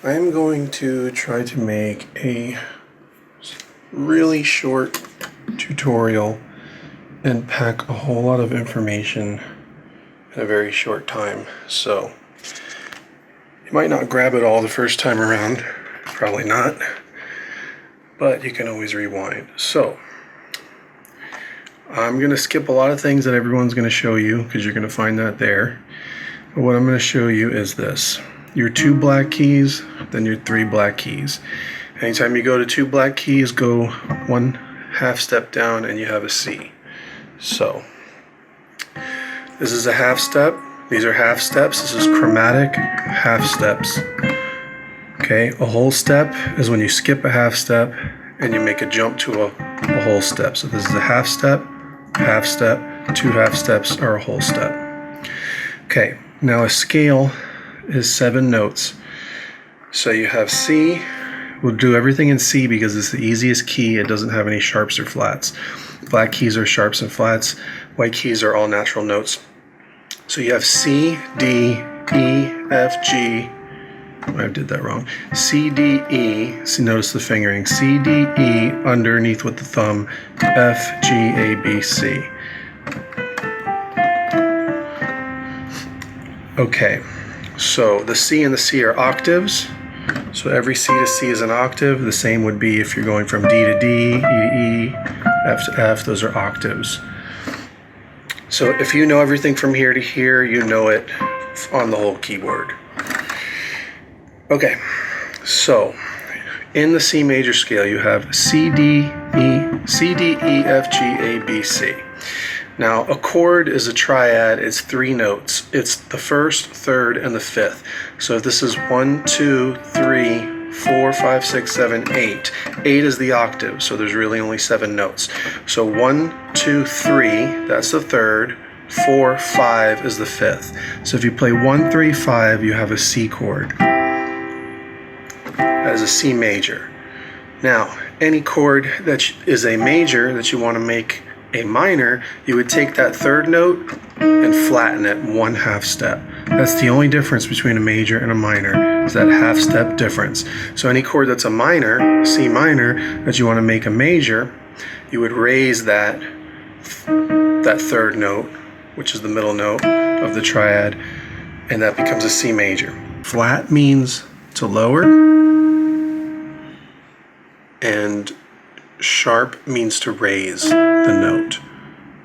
I'm going to try to make a really short tutorial and pack a whole lot of information in a very short time. So you might not grab it all the first time around, probably not, but you can always rewind. So I'm going to skip a lot of things that everyone's going to show you because you're going to find that there. But what I'm going to show you is this. Your 2 black keys, then your 3 black keys. Anytime you go to 2 black keys, go 1/2 step down and you have a C. So this is a 1/2 step. These are 1/2 steps. This is chromatic 1/2 steps. Okay, a whole step is when you skip a 1/2 step and you make a jump to a whole step. So this is a 1/2 step, 1/2 step, 2 1/2 steps are a whole step. Okay, now a scale is 7 notes. So you have C. We'll do everything in C because it's the easiest key. It doesn't have any sharps or flats. Black keys are sharps and flats. White keys are all natural notes. So you have C, D, E, F, G. I did that wrong. C, D, E. See, notice the fingering. C, D, E underneath with the thumb. F, G, A, B, C. Okay. So the C and the C are octaves. So every C to C is an octave. The same would be if you're going from D to D, E to E, F to F. Those are octaves. So if you know everything from here to here, you know it on the whole keyboard. Okay, so in the C major scale, you have C, D, E, F, G, A, B, C. Now, a chord is a triad. It's 3 notes. It's the first, third, and the fifth. So if this is 1, 2, 3, 4, 5, 6, 7, 8. 8 is the octave, so there's really only 7 notes. So 1, 2, 3, that's the third. 4, 5 is the fifth. So if you play 1, 3, 5, you have a C chord. That is a C major. Now, any chord that is a major that you want to make a minor, you would take that third note and flatten it 1/2 step. That's the only difference between a major and a minor, is that 1/2 step difference. So any chord that's a minor, C minor, that you want to make a major, you would raise that third note, which is the middle note of the triad, and that becomes a C major. Flat means to lower, and sharp means to raise the note.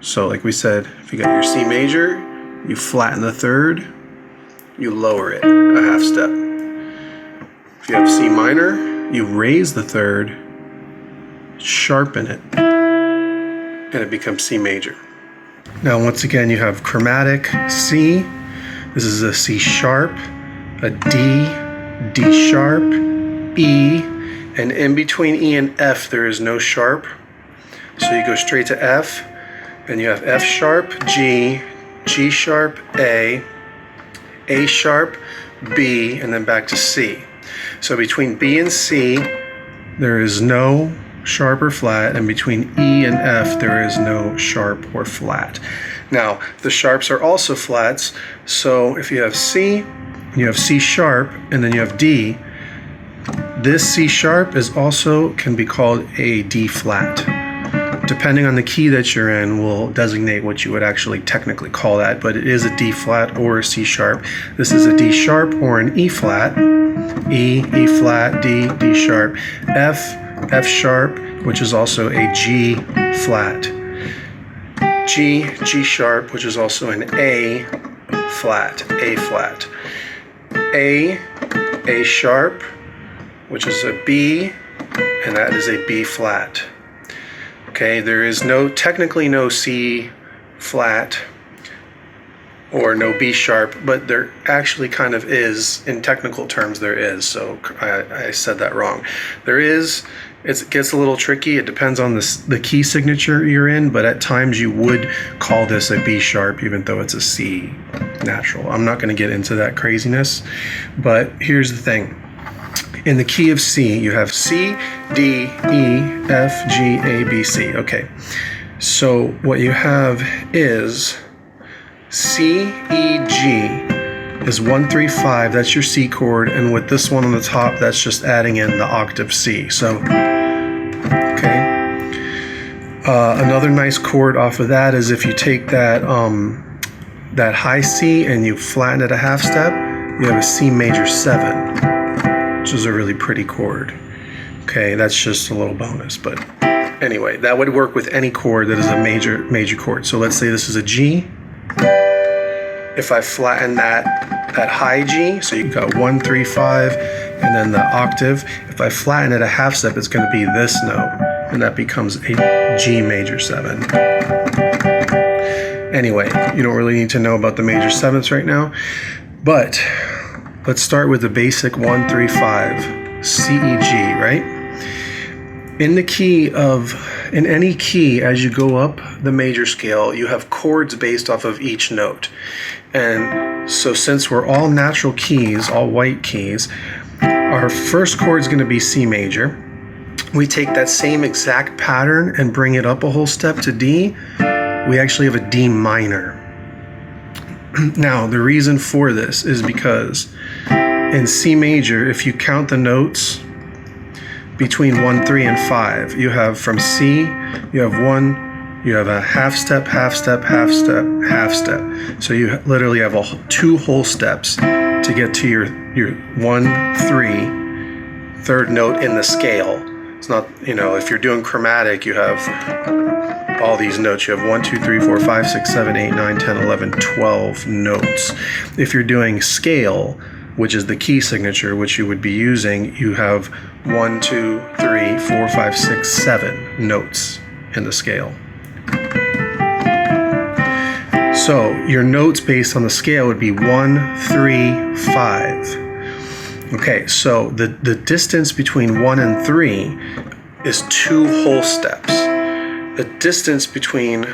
So like we said, if you got your C major, you flatten the third, you lower it 1/2 step. If you have C minor, you raise the third, sharpen it, and it becomes C major. Now once again, you have chromatic C. This is a C sharp, a D, D sharp, E, and in between E and F there is no sharp. So you go straight to F, and you have F sharp, G, G sharp, A sharp, B, and then back to C. So between B and C there is no sharp or flat, and between E and F there is no sharp or flat. Now the sharps are also flats, so if you have C, you have C sharp, and then you have D, this C sharp is also can be called a D flat. Depending on the key that you're in will designate what you would actually technically call that, but it is a D flat or a C sharp. This is a D sharp or an E flat. E, E flat, D, D sharp. F, F sharp, which is also a G flat. G, G sharp, which is also an A flat, A flat. A sharp, which is a B, and that is a B flat. Okay, there is technically no C flat or no B sharp, but there actually kind of is, in technical terms there is, so I said that wrong. There is, it gets a little tricky, it depends on the key signature you're in, but at times you would call this a B sharp even though it's a C natural. I'm not going to get into that craziness, but here's the thing. In the key of C, you have C, D, E, F, G, A, B, C. Okay, so what you have is C, E, G. is 1, 3, 5. That's your C chord, and with this one on the top, that's just adding in the octave C. So, okay. Another nice chord off of that is if you take that that high C and you flatten it a half step, you have a C major 7, which is a really pretty chord. Okay, that's just a little bonus, but anyway, that would work with any chord that is a major chord. So let's say this is a G. If I flatten that high G, so you've got 1, 3, 5, and then the octave. If I flatten it a half step, it's going to be this note, and that becomes a G major 7. Anyway, you don't really need to know about the major sevenths right now, but let's start with the basic 1, 3, 5, C, E, G, right? In any key, as you go up the major scale, you have chords based off of each note. And so since we're all natural keys, all white keys, our first chord is going to be C major. We take that same exact pattern and bring it up a whole step to D. We actually have a D minor. Now, the reason for this is because in C major, if you count the notes between 1, 3, and 5, you have from C, you have 1, you have a half step, half step, half step, half step. So you literally have 2 whole steps to get to your 1, 3, third note in the scale. It's not, if you're doing chromatic, you have all these notes. You have 1, 2, 3, 4, 5, 6, 7, 8, 9, 10, 11, 12 notes. If you're doing scale, which is the key signature, which you would be using, you have 1, 2, 3, 4, 5, 6, 7 notes in the scale. So your notes based on the scale would be 1, 3, 5. Okay, so the distance between 1 and 3 is 2 whole steps. The distance between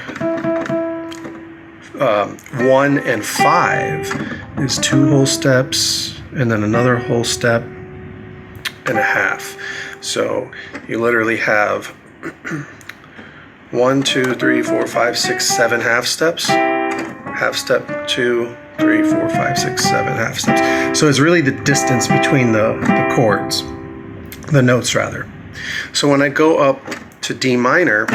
1 and 5 is 2 whole steps, and then another whole step and a half. So you literally have 1, 2, 3, 4, 5, 6, 7 half steps. Half step, 2, 3, 4, 5, 6, 7 half steps. So it's really the distance between the chords, the notes rather. So when I go up to D minor,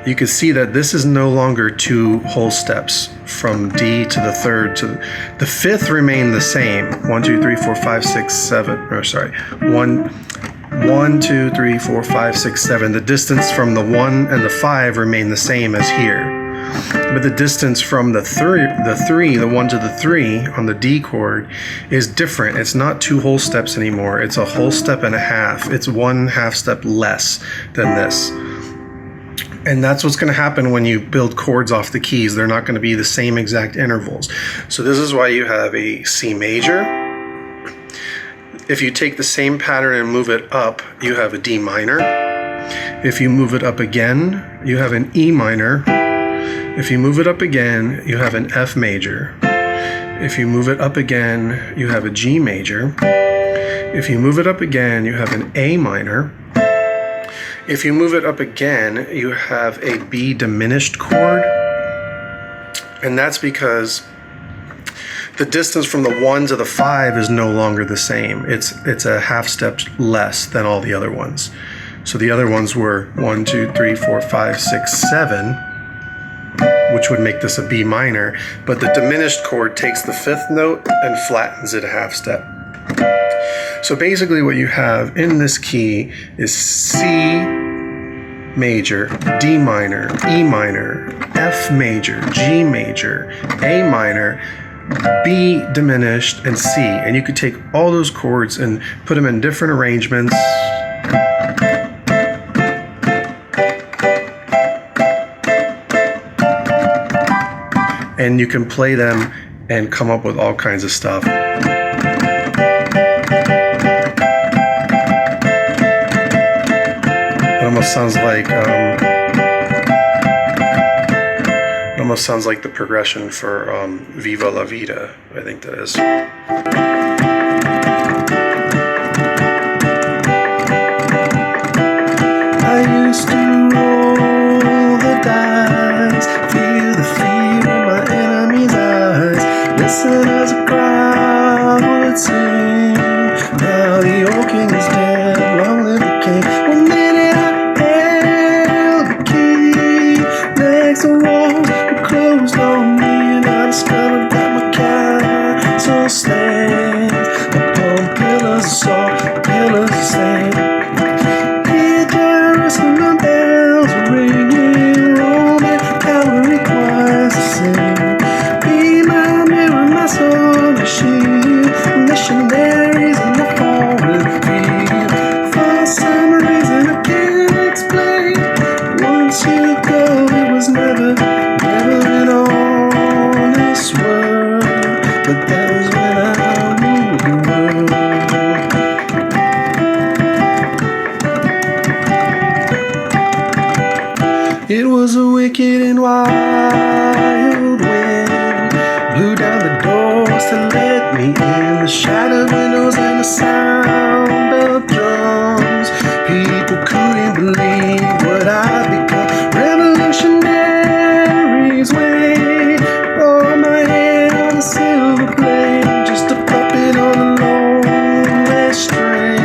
you can see that this is no longer 2 whole steps from D to the third to the fifth remain the same. 1, 2, 3, 4, 5, 6, 7. Or sorry, 1, 2, 3, 4, 5, 6, 7. The distance from the 1 and the 5 remain the same as here. But the distance from the 1 to the 3 on the D chord is different. It's not 2 whole steps anymore. It's a whole step and a half. It's 1 half step less than this. And that's what's going to happen when you build chords off the keys. They're not going to be the same exact intervals. So this is why you have a C major. If you take the same pattern and move it up, you have a D minor. If you move it up again, you have an E minor. If you move it up again, you have an F major. If you move it up again, you have a G major. If you move it up again, you have an A minor. If you move it up again, you have a B diminished chord. And that's because the distance from the 1 to the 5 is no longer the same. It's a half step less than all the other ones. So the other ones were 1, 2, 3, 4, 5, 6, 7, which would make this a B minor. But the diminished chord takes the 5th note and flattens it a half step. So basically what you have in this key is C major, D minor, E minor, F major, G major, A minor, B diminished, and C. And you could take all those chords and put them in different arrangements. And you can play them and come up with all kinds of stuff. It almost sounds like the progression for Viva La Vida, I think that is. I used to roll the dice, feel the fear in my enemy's eyes, listen as the sound of drums. People couldn't believe what I'd become. Revolutionaries wait for my hand on a silver blade, just a puppet on a lonely string.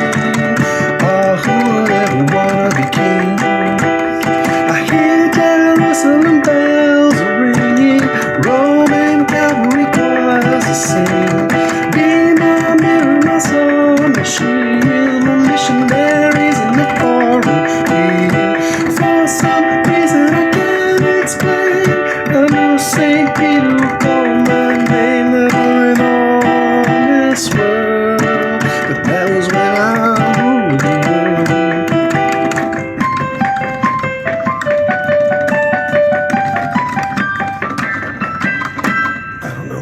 Oh, who would ever wanna be king? I hear Jerusalem bells are ringing, Roman cavalry choirs are singing. Be my mirror, my soul, my shield, my missionaries in the foreign field. For some reason I can't explain, I know St. Peter will call my name. Never in all this world, but that was when I ruled the world.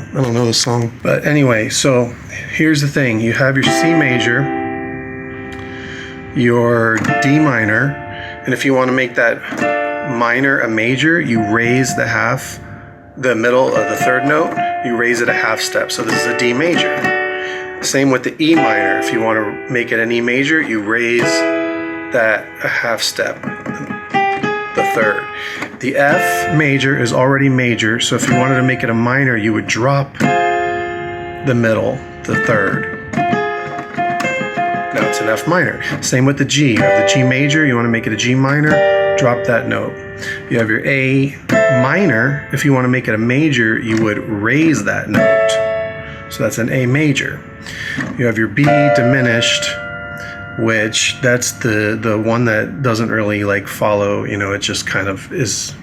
I don't know the song. But anyway, so here's the thing. You have your C major, your D minor, and if you want to make that minor a major, you raise the middle of the third note, you raise it a half step. So this is a D major. Same with the E minor. If you want to make it an E major, you raise that a half step, the third. The F major is already major, so if you wanted to make it a minor, you would drop the middle, the third. Now it's an F minor. Same with the G. You have the G major, you want to make it a G minor, drop that note. You have your A minor. If you want to make it a major, you would raise that note. So that's an A major. You have your B diminished, which that's the one that doesn't really like follow, it just kind of is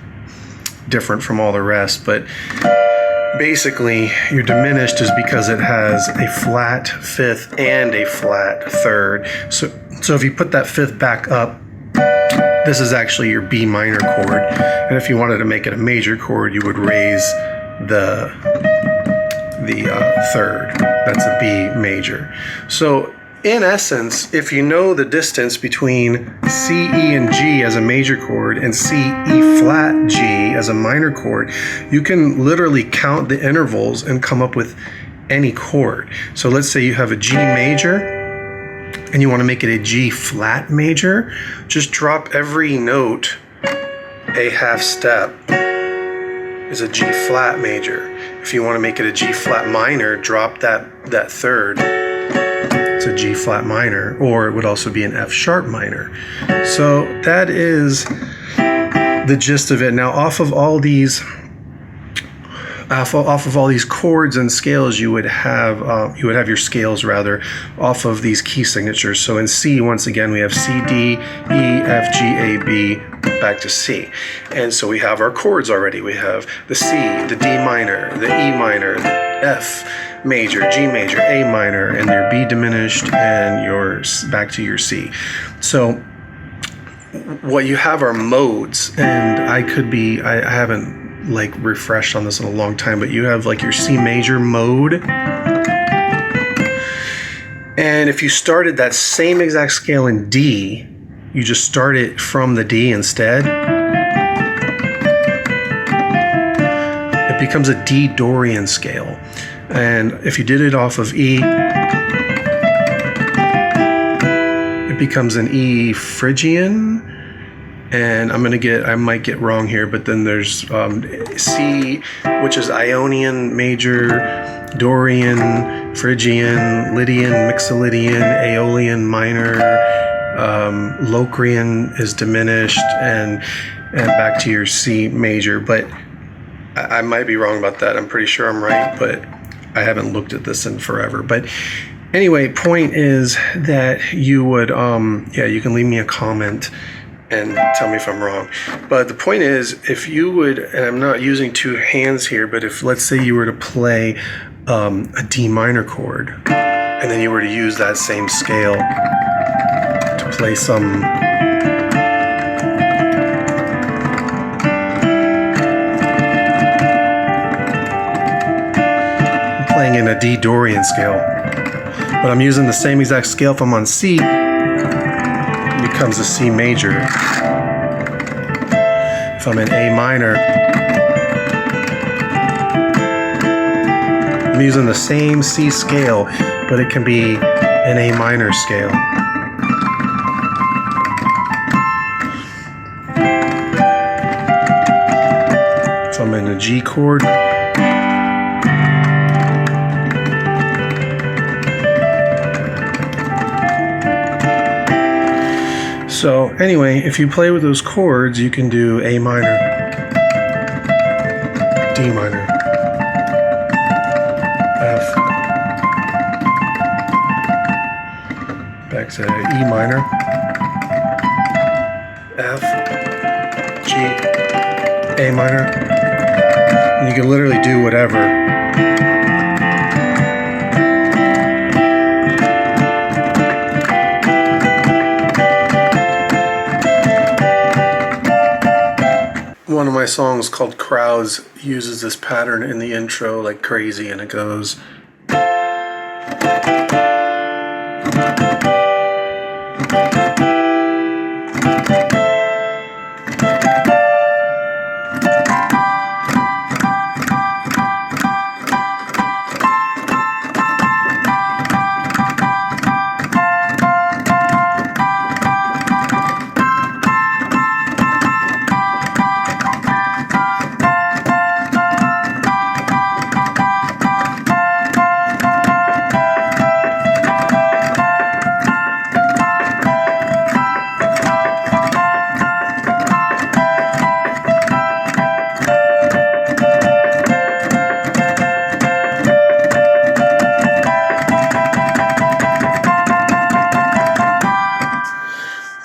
different from all the rest. But basically your diminished is because it has a flat fifth and a flat third. So if you put that fifth back up, this is actually your B minor chord. And if you wanted to make it a major chord, you would raise the third. That's a B major. So in essence, if you know the distance between C, E, and G as a major chord and C, E flat, G as a minor chord, you can literally count the intervals and come up with any chord. So let's say you have a G major and you want to make it a G flat major, just drop every note a half step is a G flat major. If you want to make it a G flat minor, drop that third. It's a G flat minor, or it would also be an F sharp minor. So that is the gist of it. Now, off of all these chords and scales, you would have your scales rather off of these key signatures. So in C, once again, we have C, D, E, F, G, A, B, back to C. And so we have our chords already. We have the C, the D minor, the E minor, the F major, G major, A minor, and your B diminished, and your back to your C. So what you have are modes, and I haven't like refreshed on this in a long time, but you have like your C major mode. And if you started that same exact scale in D, you just start it from the D instead, it becomes a D Dorian scale. And if you did it off of E, it becomes an E Phrygian. And I might get wrong here, but then there's C, which is Ionian major, Dorian, Phrygian, Lydian, Mixolydian, Aeolian minor, Locrian is diminished, and back to your C major. But I might be wrong about that. I'm pretty sure I'm right, but I haven't looked at this in forever. But anyway, point is that you would, you can leave me a comment and tell me if I'm wrong. But the point is, if you would, and I'm not using two hands here, but if let's say you were to play a D minor chord, and then you were to use that same scale to play some playing in a D Dorian scale, but I'm using the same exact scale. If I'm on C, it becomes a C major. If I'm in A minor, I'm using the same C scale, but it can be an A minor scale. So I'm in a G chord. So anyway, if you play with those chords, you can do A minor, D minor, F, back to E minor, F, G, A minor, and you can literally do whatever. One of my songs called Crowds uses this pattern in the intro like crazy, and it goes.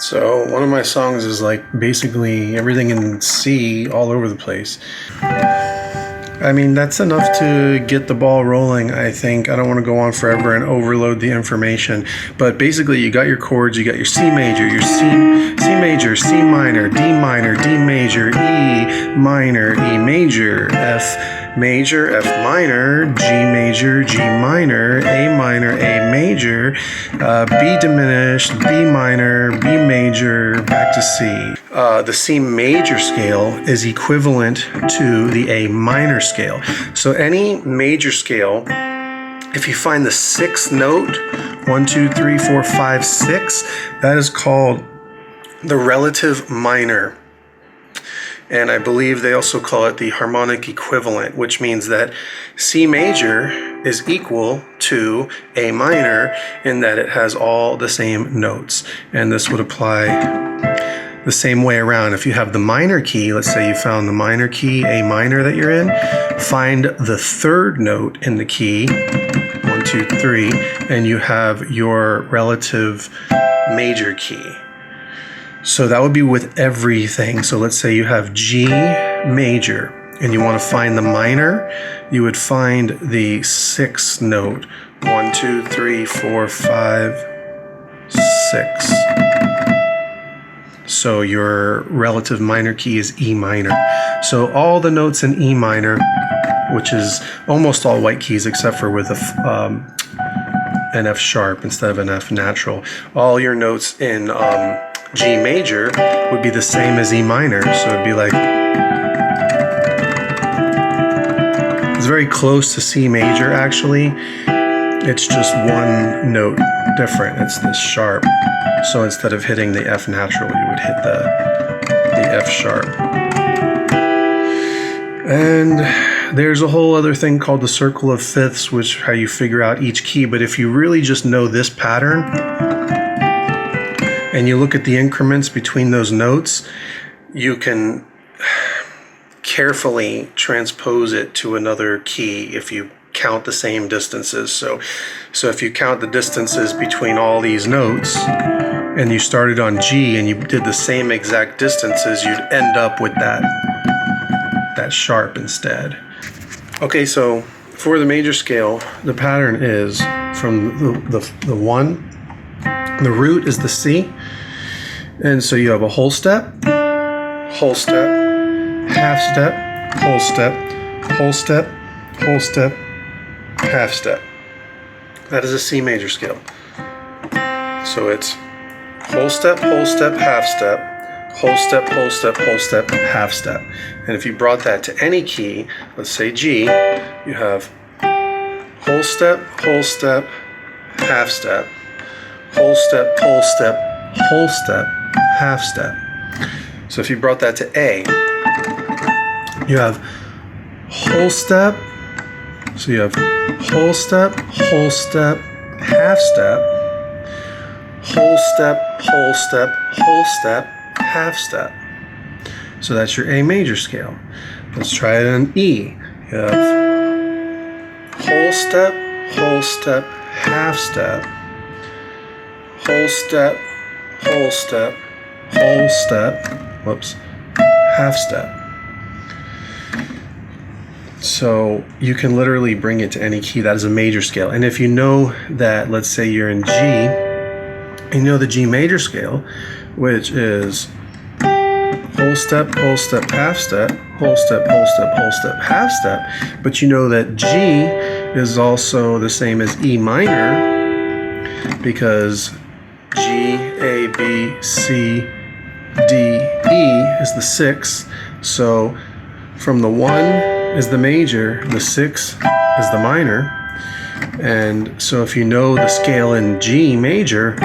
So one of my songs is like basically everything in C all over the place. I mean, that's enough to get the ball rolling, I think. I don't want to go on forever and overload the information. But basically, you got your chords, you got your C major, your C major, C minor, D major, E minor, E major, F major, F minor, G major, G minor, A major, B diminished, B minor, B major, back to C. The C major scale is equivalent to the A minor scale. So any major scale, if you find the sixth note, 1, 2, 3, 4, 5, 6, that is called the relative minor. And I believe they also call it the harmonic equivalent, which means that C major is equal to A minor in that it has all the same notes. And this would apply the same way around. If you have the minor key, let's say you found the minor key, A minor that you're in, find the third note in the key, 1, 2, 3, and you have your relative major key. So that would be with everything. So let's say you have G major and you want to find the minor, you would find the sixth note, 1, 2, 3, 4, 5, 6. So your relative minor key is E minor. So all the notes in E minor, which is almost all white keys except for with an F sharp instead of an F natural, all your notes in G major would be the same as E minor. So it'd be like, it's very close to C major actually. It's just one note different. It's this sharp. So instead of hitting the F natural, you would hit the F sharp. And there's a whole other thing called the circle of fifths, which how you figure out each key. But if you really just know this pattern and you look at the increments between those notes, you can carefully transpose it to another key if you count the same distances. So if you count the distances between all these notes and you started on G and you did the same exact distances, you'd end up with that sharp instead. Okay, so for the major scale, the pattern is from the 1, the root is the C, and so you have a whole step, half step, whole step, whole step, whole step, half step. That is a C major scale. So it's whole step, half step, whole step, half step. And if you brought that to any key, let's say G, you have whole step, half step, whole step, whole step, whole step, half step. So if you brought that to A, you have whole step, so you have whole step, half step, whole step, whole step, whole step, half step. So that's your A major scale. Let's try it on E. You have whole step, half step, whole step, whole step, whole step, whoops, half step. So you can literally bring it to any key. That is a major scale. And if you know that, let's say you're in G, and you know the G major scale, which is whole step, half step, whole step, half step, but you know that G is also the same as E minor, because G, A, B, C, D, E is the sixth. So from the 1 is the major, the 6 is the minor. And so if you know the scale in G major,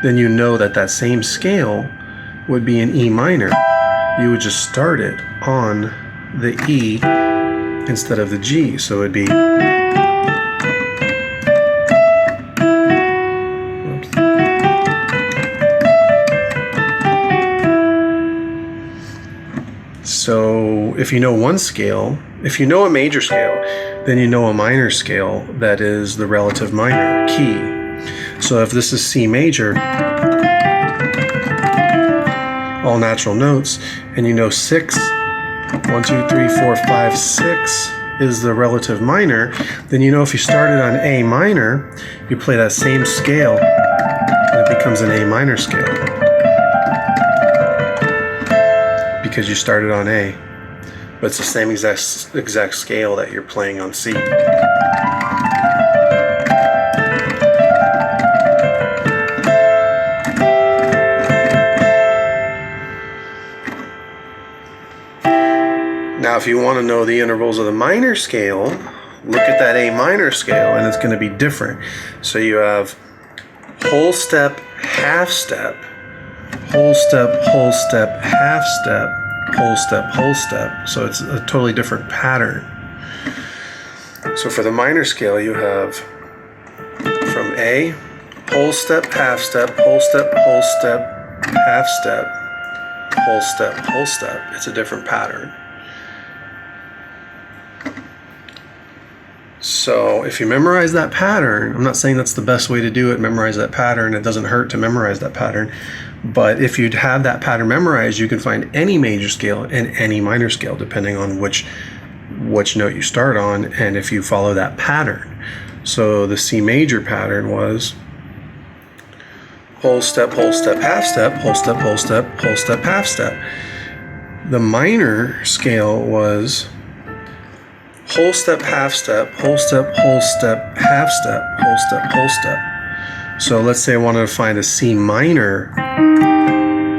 then you know that that same scale would be in E minor. You would just start it on the E instead of the G. So it'd be, so if you know one scale, if you know a major scale, then you know a minor scale that is the relative minor key. So if this is C major, all natural notes, and you know 6, 1, 2, 3, 4, 5, 6 is the relative minor, then you know if you started on A minor, you play that same scale, and it becomes an A minor scale. Because you started on A, but it's the same exact scale that you're playing on C. Now if you want to know the intervals of the minor scale, look at that A minor scale and it's going to be different. So you have whole step, half step, whole step, half step, whole step, whole step. So it's a totally different pattern. So for the minor scale, you have from A, whole step, half step, whole step, half step, whole step, whole step. It's a different pattern. So if you memorize that pattern, I'm not saying that's the best way to do it, memorize that pattern. It doesn't hurt to memorize that pattern. But if you'd have that pattern memorized, you can find any major scale and any minor scale, depending on which note you start on, and if you follow that pattern. So the C major pattern was whole step, half step, whole step, half step. The minor scale was whole step, half step, half step, whole step, whole step. So let's say I wanted to find a C minor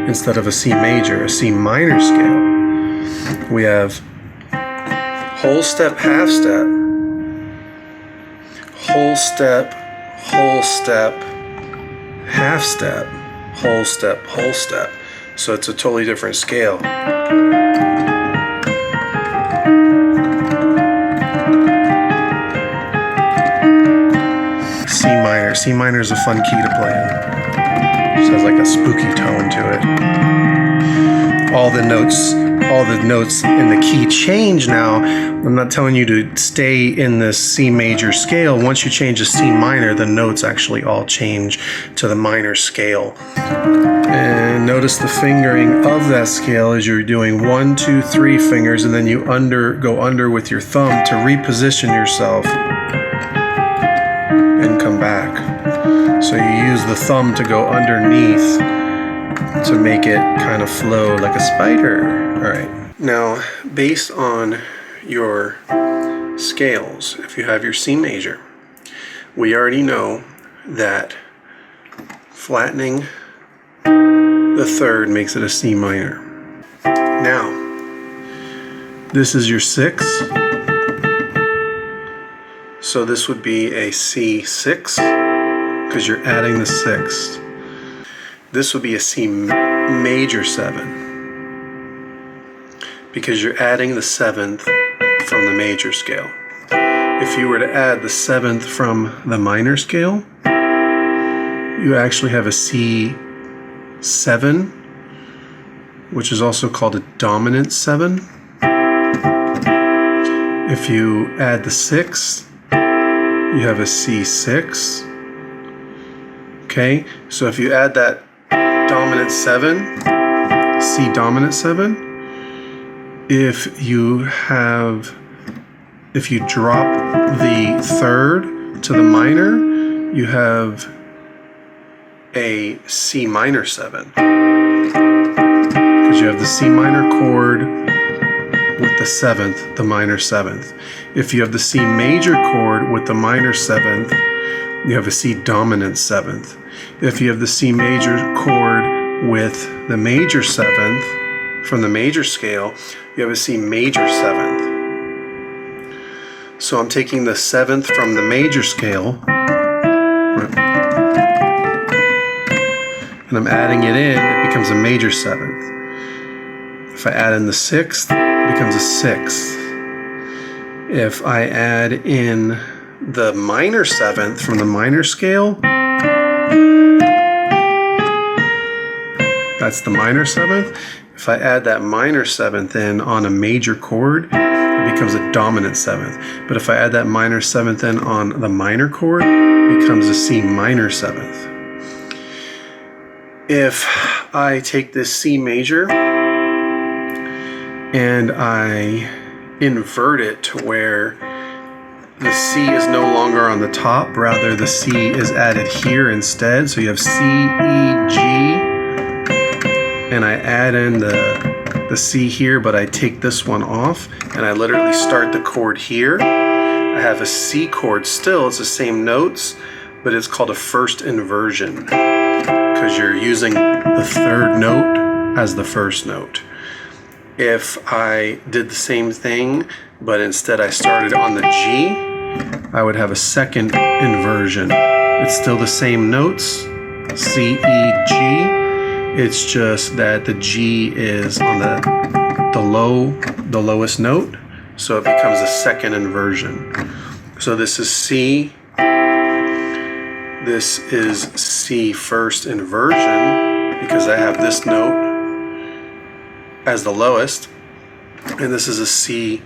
instead of a C major, a C minor scale. We have whole step, half step, whole step, half step, whole step. So it's a totally different scale. C minor is a fun key to play in. It just has like a spooky tone to it. All the notes in the key change now. I'm not telling you to stay in the C major scale. Once you change to C minor, the notes actually all change to the minor scale. And notice the fingering of that scale as you're doing 1, 2, 3 fingers, and then you go under with your thumb to reposition yourself and come back. So you use the thumb to go underneath to make it kind of flow like a spider. All right. Now, based on your scales, if you have your C major, we already know that flattening the third makes it a C minor. Now, this is your 6, So this would be a C6 because you're adding the sixth. This would be a C major 7 because you're adding the 7th from the major scale. If you were to add the 7th from the minor scale, you actually have a C7, which is also called a dominant 7. If you add the 6th, you have a C6. Okay, so if you add that dominant 7, C dominant 7, if you drop the 3rd to the minor, you have a C minor 7. Because you have the C minor chord with the 7th, the minor 7th. If you have the C major chord with the minor 7th, you have a C dominant 7th. If you have the C major chord with the major 7th from the major scale, you have a C major 7th. So I'm taking the 7th from the major scale and I'm adding it in, it becomes a major 7th. If I add in the 6th, it becomes a 6th. If I add in the minor 7th from the minor scale, that's the minor 7th. If I add that minor 7th in on a major chord, it becomes a dominant 7th. But if I add that minor 7th in on the minor chord, it becomes a C minor 7th. If I take this C major and I invert it to where the C is no longer on the top, rather the C is added here instead. So you have C, E, G, and I add in the C here, but I take this one off and I literally start the chord here. I have a C chord still, it's the same notes, but it's called a first inversion because you're using the 3rd note as the first note. If I did the same thing, but instead I started on the G, I would have a second inversion. It's still the same notes, C, E, G. It's just that the G is on the lowest note, so it becomes a second inversion. So this is C. This is C first inversion because I have this note as the lowest, and this is a C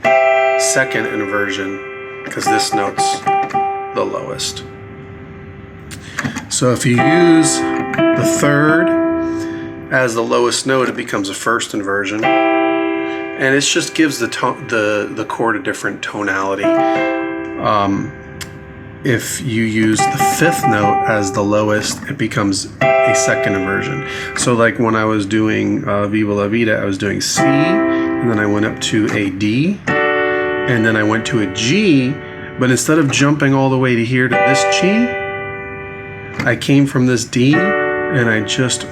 second inversion because this note's the lowest. So if you use the 3rd as the lowest note, it becomes a first inversion, and it just gives the chord a different tonality. If you use the 5th note as the lowest, it becomes a second inversion. So like when I was doing Viva La Vida, I was doing C, and then I went up to a D, and then I went to a G, but instead of jumping all the way to here to this G, I came from this D, and I just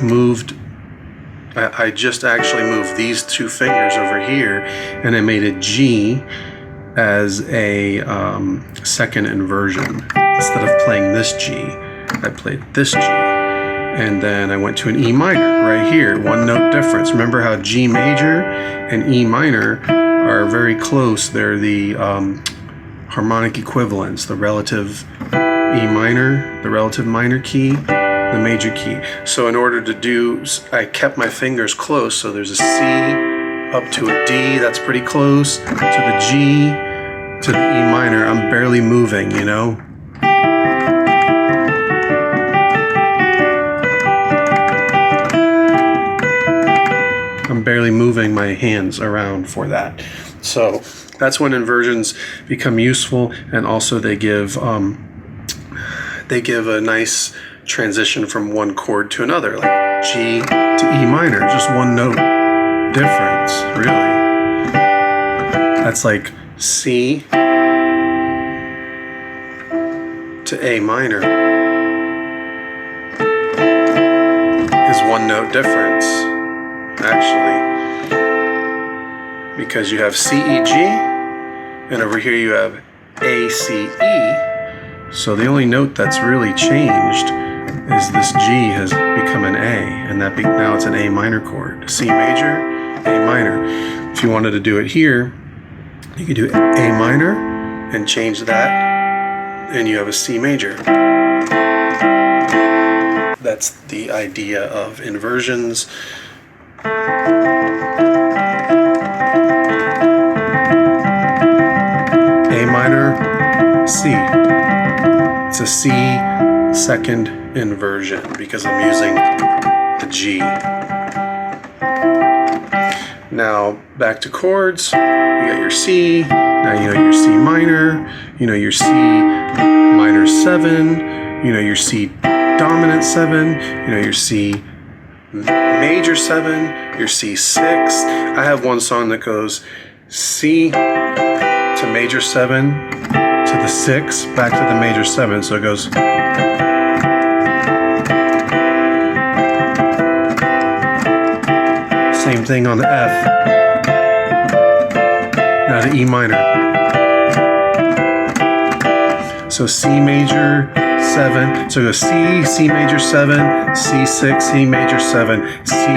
actually moved these 2 fingers over here, and I made a G as a second inversion. Instead of playing this G, I played this G. And then I went to an E minor right here, 1 note difference. Remember how G major and E minor are very close. They're the harmonic equivalents, the relative E minor, the relative minor key, the major key. So in order to do, I kept my fingers close. So there's a C up to a D, that's pretty close, to the G, to the E minor. I'm barely moving, you know? I'm barely moving my hands around for that. So that's when inversions become useful, and also they give a nice transition from one chord to another, like G to E minor, just 1 note difference, really. That's like C to A minor is 1 note difference, actually, because you have C, E, G, and over here you have A, C, E. So the only note that's really changed is this G has become an A, and now it's an A minor chord. C major, A minor. If you wanted to do it here, you could do A minor and change that, and you have a C major. That's the idea of inversions. A minor, C. It's a C second inversion because I'm using the G. Now back to chords. You got your C. Now you know your C minor. You know your C minor 7. You know your C dominant 7. You know your C major 7. Your C6. I have one song that goes C to major 7 to the 6 back to the major 7. So it goes. Same thing on the F. Now the E minor. So C major 7. So it goes C, C major 7, C6, C major 7, C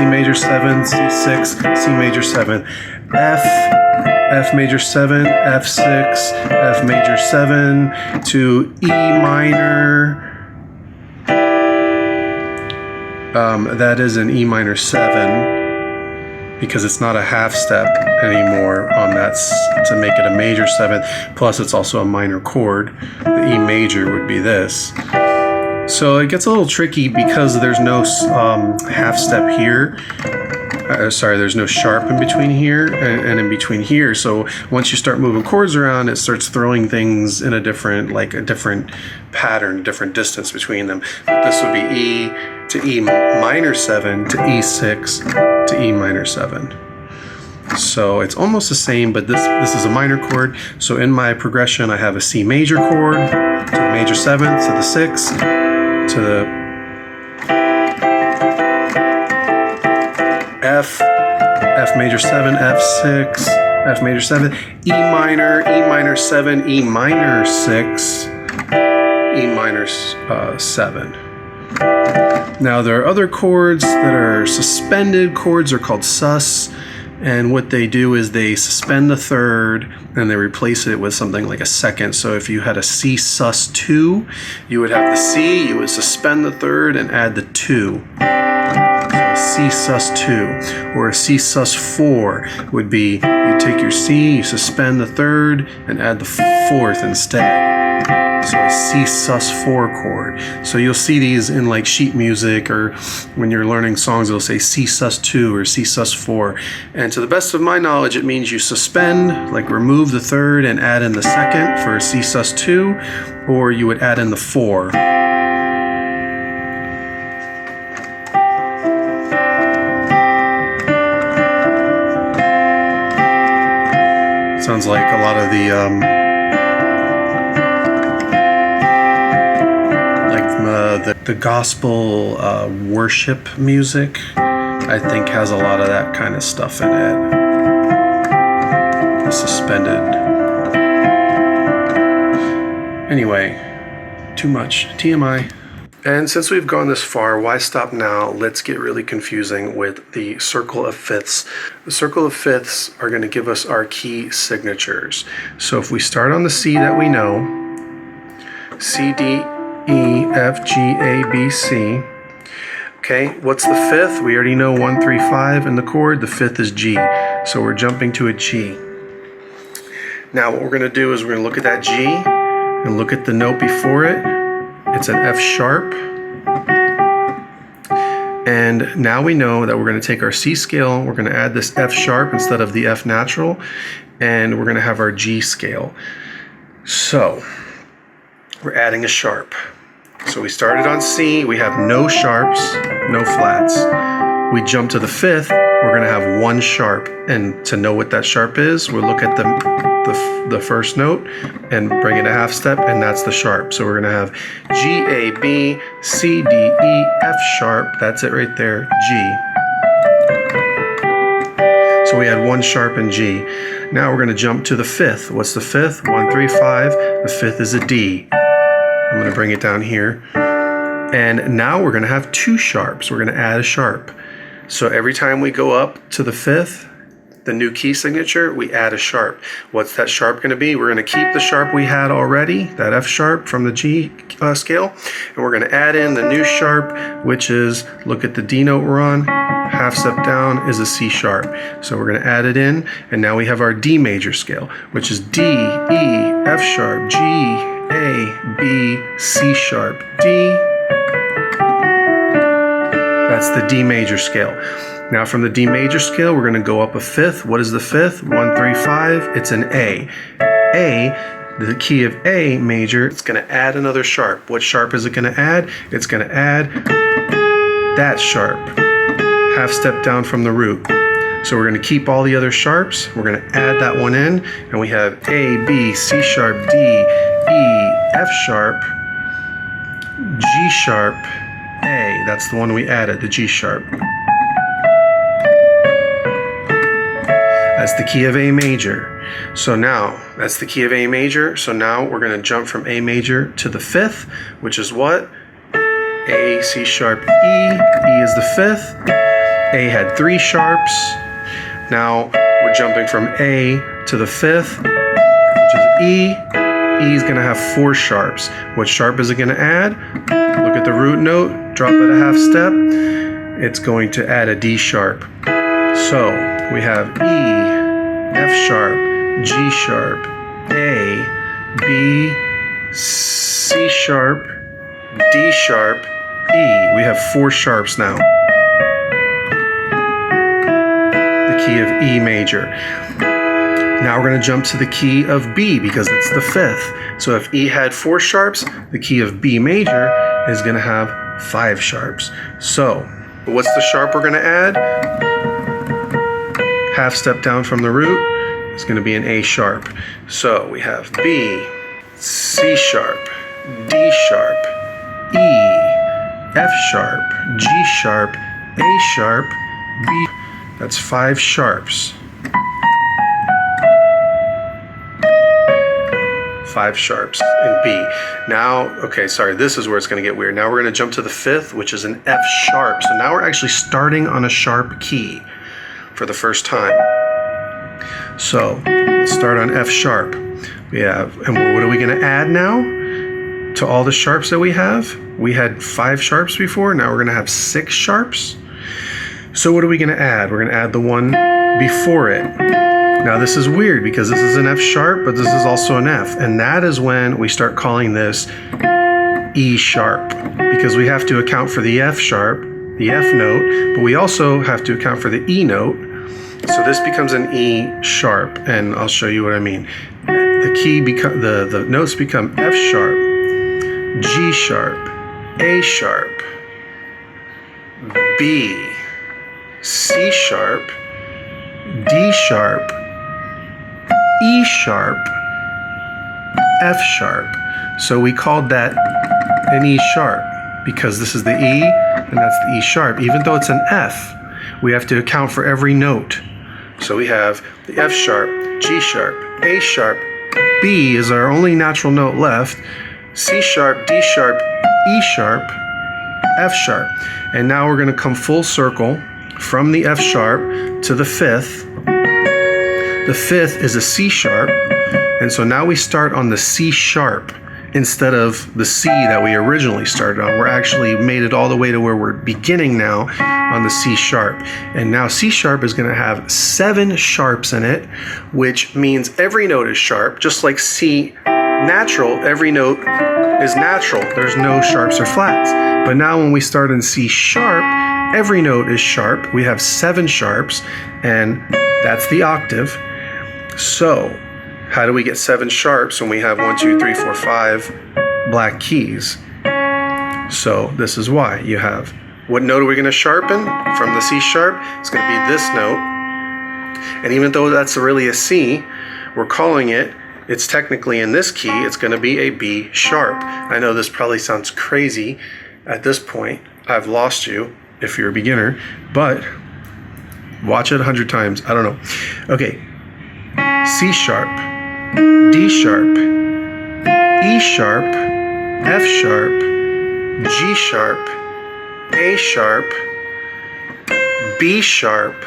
major 7, C6, C major 7, F major 7, F6, F major 7 to E minor. That is an E minor 7 because it's not a half step anymore on that to make it a major 7. Plus, it's also a minor chord. The E major would be this. So it gets a little tricky because there's no half step here. There's no sharp in between here and in between here. So once you start moving chords around, it starts throwing things in a different pattern, different distance between them. But this would be E to E minor 7 to E6 to E minor 7. So it's almost the same, but this is a minor chord. So in my progression, I have a C major chord to the major 7th to the 6th to the F major 7, F6, F major 7, E minor 7, E minor 6, E minor 7. Now there are other chords that are suspended chords, are called sus, and what they do is they suspend the third and they replace it with something like a second. So if you had a C sus 2, you would have the C, you would suspend the third and add the 2. C sus 2, or a C sus 4 would be you take your C, you suspend the third, and add the fourth instead. So a C sus 4 chord. So you'll see these in like sheet music, or when you're learning songs, it'll say C sus 2 or C sus 4. And to the best of my knowledge, it means you suspend, like remove the third and add in the second for a C sus 2, or you would add in the 4. Sounds like a lot of the gospel worship music, I think, has a lot of that kind of stuff in it. The suspended. Anyway, too much TMI. And since we've gone this far, why stop now? Let's get really confusing with the circle of fifths. The circle of fifths are going to give us our key signatures. So if we start on the C that we know, C, D, E, F, G, A, B, C. Okay, what's the fifth? We already know 1, 3, 5 in the chord. The fifth is G. So we're jumping to a G. Now what we're going to do is we're going to look at that G and look at the note before it. It's an F sharp. And now we know that we're going to take our C scale, we're going to add this F sharp instead of the F natural, and we're going to have our G scale. So we're adding a sharp. So we started on C, we have no sharps, no flats. We jump to the fifth, we're going to have one sharp. And to know what that sharp is, we'll look at the first note and bring it a half step, and that's the sharp. So we're going to have G, A, B, C, D, E, F sharp. That's it right there, G. So So we had 1 sharp in G. Now we're going to jump to the 5th. What's the 5th? 1, 3, 5. The 5th is a D. I'm going to bring it down here. And now we're going to have 2 sharps. We're going to add a sharp. So every time we go up to the 5th, the new key signature, we add a sharp. What's that sharp going to be? We're going to keep the sharp we had already, that F sharp from the G scale, and we're going to add in the new sharp, which is, look at the D note we're on, half step down is a C sharp. So we're going to add it in, and now we have our D major scale, which is D, E, F sharp, G, A, B, C sharp, D. That's the D major scale. Now from the D major scale, we're going to go up a 5th. What is the 5th? 1, 3, 5. It's an A. A, the key of A major, it's going to add another sharp. What sharp is it going to add? It's going to add that sharp. Half step down from the root. So we're going to keep all the other sharps. We're going to add that one in. And we have A, B, C sharp, D, E, F sharp, G sharp, A. That's the one we added, the G sharp. That's the key of A major. So now, that's the key of A major. So now we're going to jump from A major to the 5th, which is what? A, C sharp, E. E is the 5th. A had 3 sharps. Now we're jumping from A to the 5th, which is E. E is going to have 4 sharps. What sharp is it going to add? Look at the root note, drop it a half step. It's going to add a D sharp. So we have E, F sharp, G sharp, A, B, C sharp, D sharp, E. We have 4 sharps now. The key of E major. Now we're going to jump to the key of B because it's the 5th. So if E had 4 sharps, the key of B major is going to have 5 sharps. So what's the sharp we're going to add? Half step down from the root is going to be an A sharp. So we have B, C sharp, D sharp, E, F sharp, G sharp, A sharp, B. That's 5 sharps. 5 sharps in B. Now, okay, sorry, this is where it's going to get weird. Now we're going to jump to the 5th, which is an F sharp. So now we're actually starting on a sharp key for the first time. So let's start on F sharp. We have, and what are we going to add now to all the sharps that we have? We had 5 sharps before, now we're going to have 6 sharps. So what are we going to add? We're going to add the one before it. Now this is weird because this is an F sharp, but this is also an F, and that is when we start calling this E sharp, because we have to account for the F sharp, the F note, but we also have to account for the E note. So this becomes an E sharp, and I'll show you what I mean. The notes become F sharp, G sharp, A sharp, B, C sharp, D sharp, E sharp, F sharp. So we called that an E sharp because this is the E and that's the E sharp. Even though it's an F, we have to account for every note. So we have the F sharp, G sharp, A sharp, B is our only natural note left, C sharp, D sharp, E sharp, F sharp. And now we're going to come full circle from the F sharp to the 5th. The 5th is a C sharp, and so now we start on the C sharp instead of the C that we originally started on. We're actually made it all the way to where we're beginning now on the C sharp. And now C sharp is going to have 7 sharps in it, which means every note is sharp, just like C natural, every note is natural. There's no sharps or flats. But now when we start in C sharp, every note is sharp. We have 7 sharps, and that's the octave. So how do we get 7 sharps when we have 1, 2, 3, 4, 5 black keys? So this is why. You have, what note are we going to sharpen from the C sharp? It's going to be this note. And even though that's really a C, we're calling it, it's technically in this key, it's going to be a B sharp. I know this probably sounds crazy at this point. I've lost you if you're a beginner, but Watch it 100 times. I don't know. Okay. C sharp, D sharp, E sharp, F sharp, G sharp, A sharp, B sharp,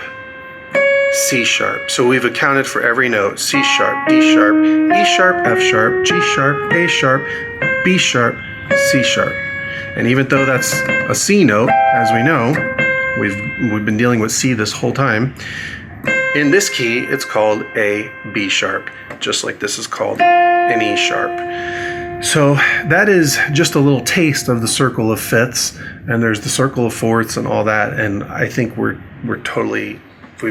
C sharp. So we've accounted for every note. C sharp, D sharp, E sharp, F sharp, G sharp, A sharp, B sharp, C sharp. And even though that's a C note, as we know, we've been dealing with C this whole time. In this key, it's called a B sharp, just like this is called an E sharp. So that is just a little taste of the circle of fifths, and there's the circle of fourths and all that. And I think we've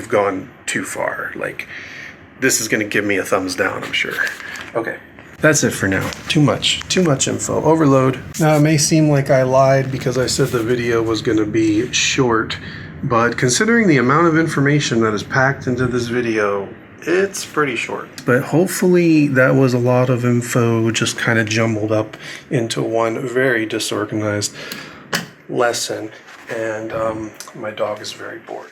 gone too far. Like, this is going to give me a thumbs down, I'm sure. Okay. That's it for now. Too much info. Overload. Now, it may seem like I lied because I said the video was going to be short, but considering the amount of information that is packed into this video, it's pretty short. But hopefully that was a lot of info just kind of jumbled up into one very disorganized lesson. And my dog is very bored.